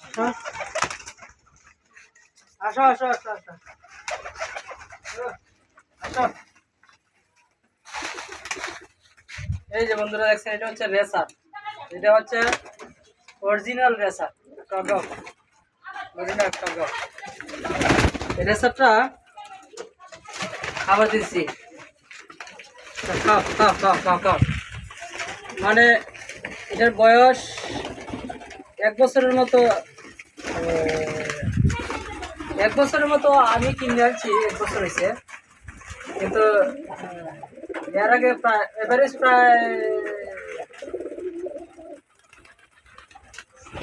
আসো আসো আসো আসো আসো। এই যে বন্ধুরা দেখছেন, এটা হচ্ছে রেসার, এটা হচ্ছে অরিজিনাল রেসার টগক, অরিজিনাল টগক। এই রেসারটা খাবার দিচ্ছি, খাও খাও খাও খাও খাও। মানে এটার বয়স 1 বছরের মতো, 1 বছরের মতো আমি কিনে আনছি, 1 বছর হয়েছে। কিন্তু এর আগে প্রায় এভারেজ প্রায়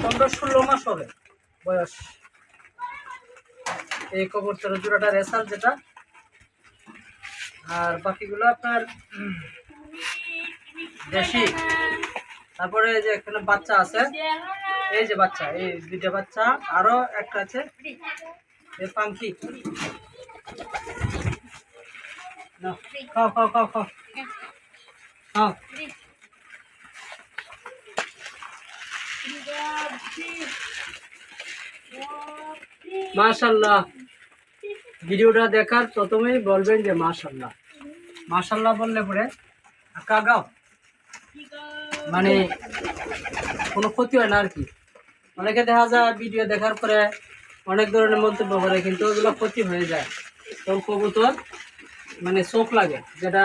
15-16 মাস হবে বয়স। এই কবুতরের জোড়াটা রেসার যেটা, আর বাকিগুলো আপনার দেশি। তারপরে এই যে এখানে বাচ্চা আছে, এই যে বাচ্চা, এই 2টা বাচ্চা, আরো একটা আছে এই পাঙ্কি। খাও খাও খাও খাও খাও। মাশাআল্লাহ, ভিডিওটা দেখার প্রথমেই বলবেন যে মাশাআল্লাহ। মাশাআল্লাহ বললে পরে কাগাও, মানে কোনো ক্ষতি হয় না আর কি। অনেকে দেখা যায় ভিডিও দেখার পরে অনেক ধরনের মন্তব্য করে, কিন্তু ওগুলো ক্ষতি হয়ে যায়। তখন কবুতর মানে চোখ লাগে, যেটা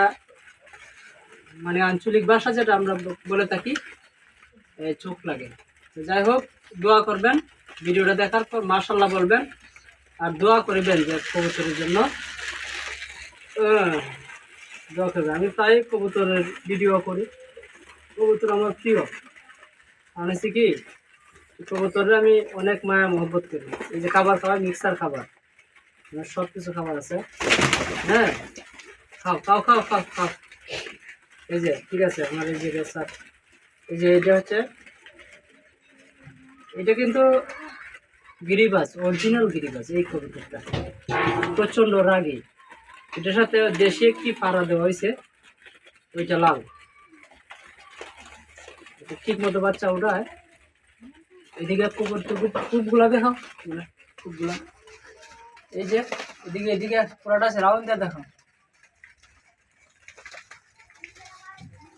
মানে আঞ্চলিক ভাষা যেটা আমরা বলে থাকি, চোখ লাগে। তো যাই হোক, দোয়া করবেন ভিডিওটা দেখার পর, মাশাআল্লাহ বলবেন, আর দোয়া করবেন যে কবুতরের জন্য। দোয়া করবেন। আমি প্রায় কবুতরের ভিডিও করি, কবুতর আমার প্রিয়। হচ্ছে কি, কবুতরে আমি অনেক মায়া মহব্বত করি। এই যে খাবার খাওয়া, মিক্সার খাবার, সব কিছু খাবার আছে। হ্যাঁ, খাও খাও খাও খাও খাও। এই যে ঠিক আছে, আমার এই যে রেসার, এই যে এটা হচ্ছে, এটা কিন্তু গিরিবাজ, অরিজিনাল গিরিবাজ। এই কবুতরটা প্রচণ্ড রাগী। এটার সাথে দেশি একটি পাড়া দেওয়া হয়েছে, ওইটা লাল। ঠিক মতো বাচ্চা ওঠায়। এদিকে কূপগুলা দেখাও, কূপগুলা এই যে এদিকে, এদিকে পুরাটা আছে, রাউন্ড দিয়ে দেখাও।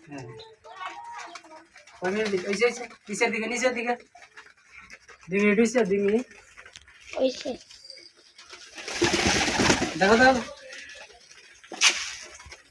হ্যাঁ, নিচের দিকে, নিচের দিকে 2 মিনিট হয়েছে, 2 মিনিট দেখো দেখো।